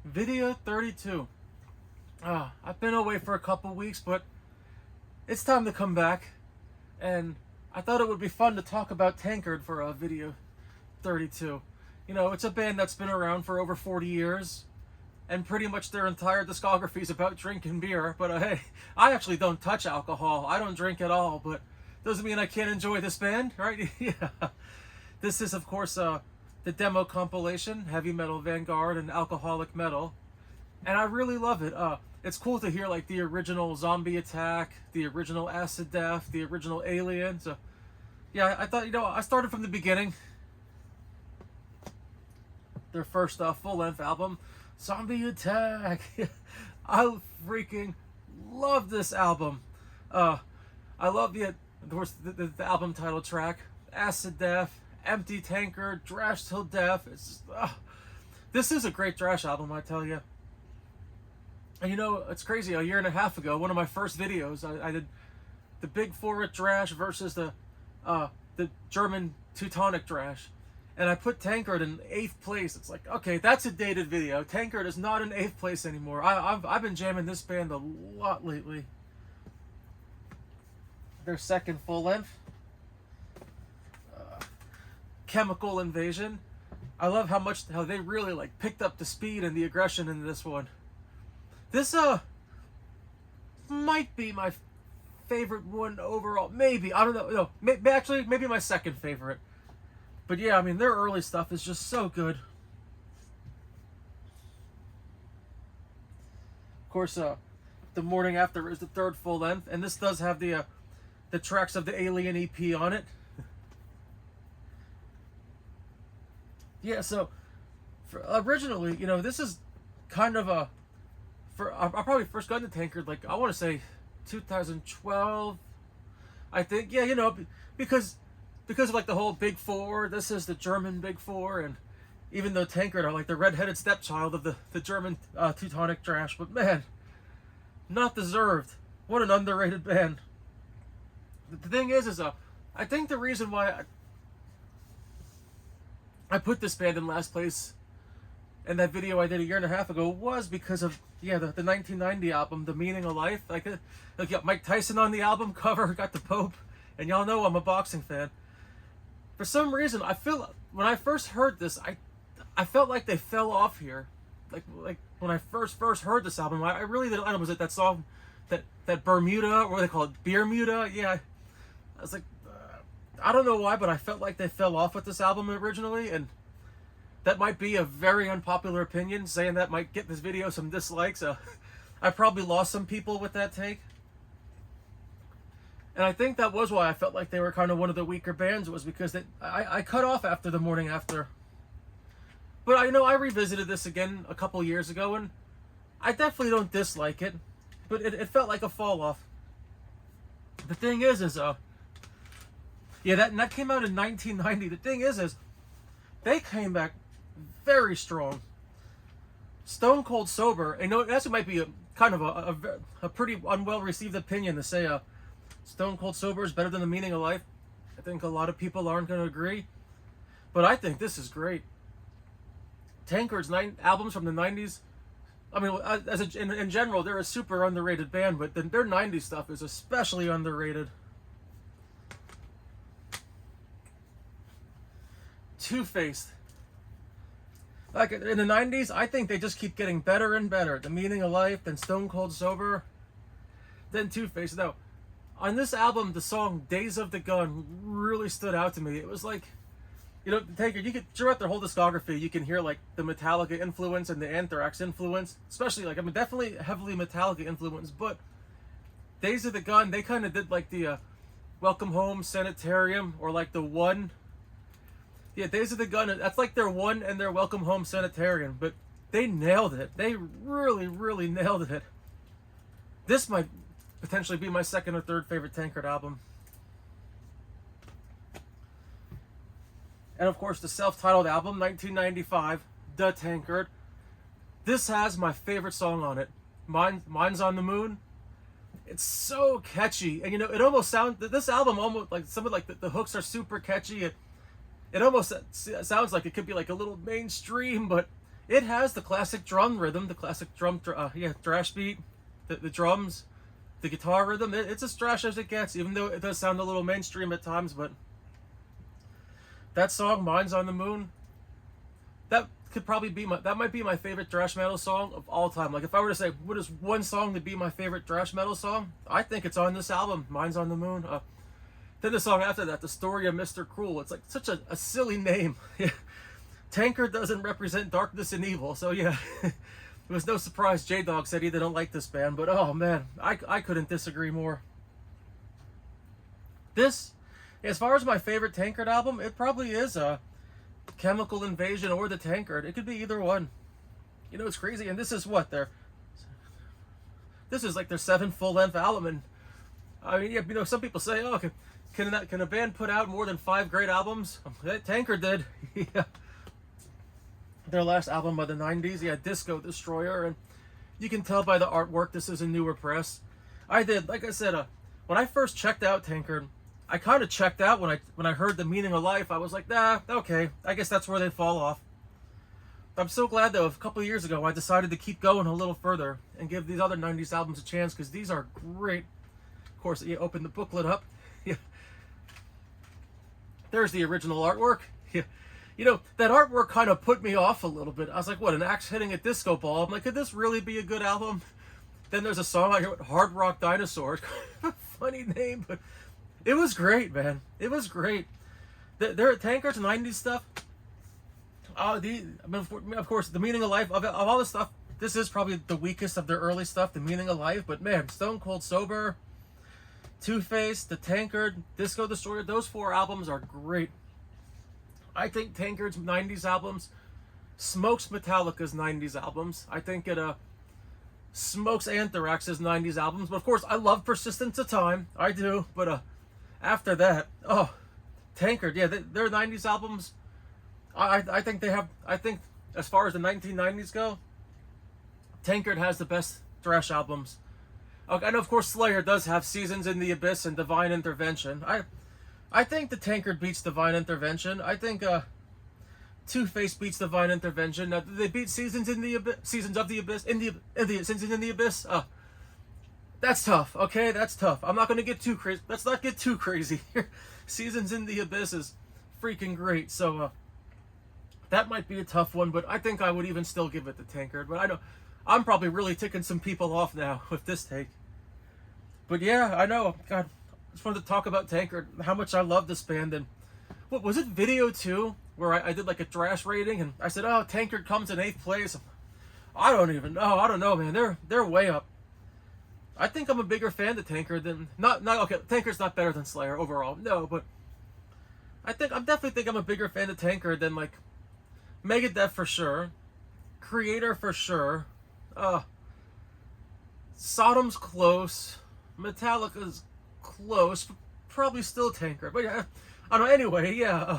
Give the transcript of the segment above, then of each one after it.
Video 32. I've been away for a couple weeks, but it's time to come back. And I thought it would be fun to talk about Tankard for video 32. You know, it's a band that's been around for over 40 years, and pretty much their entire discography is about drinking beer. But hey, I actually don't touch alcohol. I don't drink at all, but doesn't mean I can't enjoy this band, right? Yeah. This is, of course, the demo compilation, Heavy Metal Vanguard and Alcoholic Metal. And I really love it. It's cool to hear like the original Zombie Attack, the original Acid Death, the original Alien. So yeah, I thought, I started from the beginning. Their first full-length album, Zombie Attack. I freaking love this album. I love of course, the album title track, Acid Death, Empty Tankard, Thrash Till Death. This is a great thrash album, I tell you. And it's crazy. A year and a half ago, one of my first videos, I did the Big Four at thrash versus the German Teutonic thrash. And I put Tankard in 8th place. It's like, okay, that's a dated video. Tankard is not in 8th place anymore. I've been jamming this band a lot lately. Their second full length, Chemical Invasion. I love how they really like picked up the speed and the aggression in this one. This might be my favorite one overall. Maybe, I don't know. No, actually, maybe my second favorite. But yeah, I mean, their early stuff is just so good. Of course, The Morning After is the third full length, and this does have the tracks of the Alien EP on it. Yeah, so originally, this is kind of I probably first got into Tankard, like, I want to say 2012, I think. Yeah, because of like the whole Big Four. This is the German Big Four, and even though Tankard are like the redheaded stepchild of the German Teutonic thrash, but man, not deserved. What an underrated band. The thing is I think the reason why I put this band in last place in that video I did a year and a half ago was because of the 1990 album, The Meaning of Life. Like Mike Tyson on the album cover, got the Pope, and y'all know I'm a boxing fan. For some reason, I feel when I first heard this, I felt like they fell off here. Like when I first heard this album, I really didn't. I don't know, was it that song, that Bermuda, or what they call it, Bermuda? Yeah, I was like, I don't know why, but I felt like they fell off with this album originally, and that might be a very unpopular opinion. Saying that might get this video some dislikes. I probably lost some people with that take. And I think that was why I felt like they were kind of one of the weaker bands, was because I cut off after The Morning After. But I revisited this again a couple years ago, and I definitely don't dislike it, but it felt like a fall off. The thing is yeah, that came out in 1990. The thing is they came back very strong. Stone Cold Sober, and that's might be a pretty unwell received opinion to say Stone Cold Sober is better than The Meaning of Life. I think a lot of people aren't going to agree, but I think this is great. Tankard's 9 albums from the 90s, I mean, in general, they're a super underrated band, but their 90s stuff is especially underrated. Two-Faced. Like in the 90s, I think they just keep getting better and better. The Meaning of Life, then Stone Cold Sober, then Two-Faced. Now, on this album, the song Days of the Gun really stood out to me. It was like, Tankard, throughout their whole discography, you can hear like the Metallica influence and the Anthrax influence, especially definitely heavily Metallica influence, but Days of the Gun, they kind of did like the Welcome Home Sanitarium, or like the One. Yeah, Days of the Gun, that's like their One and their Welcome Home Sanitarium, but they nailed it. They really, really nailed it. This might potentially be my second or third favorite Tankard album. And of course, the self-titled album, 1995, The Tankard. This has my favorite song on it, Mine's on the Moon. It's so catchy, and it almost sounds, this album almost like some of the hooks are super catchy. It almost sounds like it could be like a little mainstream, but It has the classic drum rhythm, the classic thrash beat, the drums, the guitar rhythm. It's as thrash as it gets, even though it does sound a little mainstream at times. But that song, "Mine's on the Moon," that could probably be that might be my favorite thrash metal song of all time. Like if I were to say what is one song to be my favorite thrash metal song, I think it's on this album, "Mine's on the Moon." Then the song after that, "The Story of Mr. Cruel." It's like such a silly name. Tankard doesn't represent darkness and evil, so yeah. It was no surprise J-Dog said he didn't like this band, but oh man, I couldn't disagree more. This, as far as my favorite Tankard album, it probably is Chemical Invasion or the Tankard. It could be either one. You know, it's crazy, and this is what this is like their 7th full-length album, and I mean, yeah, you know, some people say, oh, can a band put out more than 5 great albums? Tankard did. Yeah. Their last album by the 90s, yeah, Disco Destroyer, and you can tell by the artwork this is a newer press. Like I said, when I first checked out Tankard, I kind of checked out when I heard The Meaning of Life. I was like, nah, okay, I guess that's where they fall off. I'm so glad though, a couple of years ago, I decided to keep going a little further and give these other 90s albums a chance, because these are great. Of course, you open the booklet up. Yeah. There's the original artwork. Yeah. You know, that artwork kind of put me off a little bit. I was like, what, an axe hitting a disco ball? I'm like, could this really be a good album? Then there's a song I hear, Hard Rock Dinosaurs. Funny name, but it was great, man. It was great. Their Tankard's 90s stuff. Of course, The Meaning of Life, of all this stuff, this is probably the weakest of their early stuff, The Meaning of Life. But man, Stone Cold Sober, Two-Face, The Tankard, Disco Destroyer, those 4 albums are great. I think Tankard's 90s albums smokes Metallica's 90s albums. I think it smokes Anthrax's 90s albums. But of course, I love Persistence of Time. I do. But after that, oh, Tankard, yeah, their 90s albums, I think they have, I think as far as the 1990s go, Tankard has the best thrash albums. Okay, and of course Slayer does have Seasons in the Abyss and Divine Intervention. I think the Tankard beats Divine Intervention. I think Two-Face beats Divine Intervention. Now, they beat Seasons in the Abyss, Seasons of the Abyss, Seasons in the Abyss. That's tough. Okay, that's tough. I'm not gonna get too crazy. Let's not get too crazy here. Seasons in the Abyss is freaking great. So that might be a tough one, but I think I would even still give it to Tankard. But I know I'm probably really ticking some people off now with this take. But yeah, I know. God, I just wanted to talk about Tankard, how much I love this band. And what was it, Video 2, where I did like a thrash rating, and I said, oh, Tankard comes in 8th place. I don't even know. I don't know, man. They're way up. I think I'm a bigger fan of Tankard than not okay. Tankard's not better than Slayer overall, no, but I definitely think I'm a bigger fan of Tankard than like Megadeth for sure, Creator for sure, Sodom's close, Metallica's close, but probably still Tankard. But yeah, I don't know. Anyway, yeah,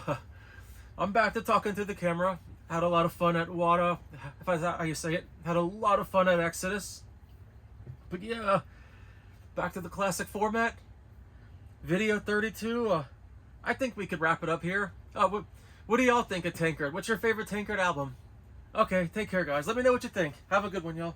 I'm back to talking to the camera. Had a lot of fun at WADA, if that's how you say it. Had a lot of fun at Exodus. But yeah, back to the classic format. Video 32. I think we could wrap it up here. What do y'all think of Tankard? What's your favorite Tankard album? Okay, take care, guys. Let me know what you think. Have a good one, y'all.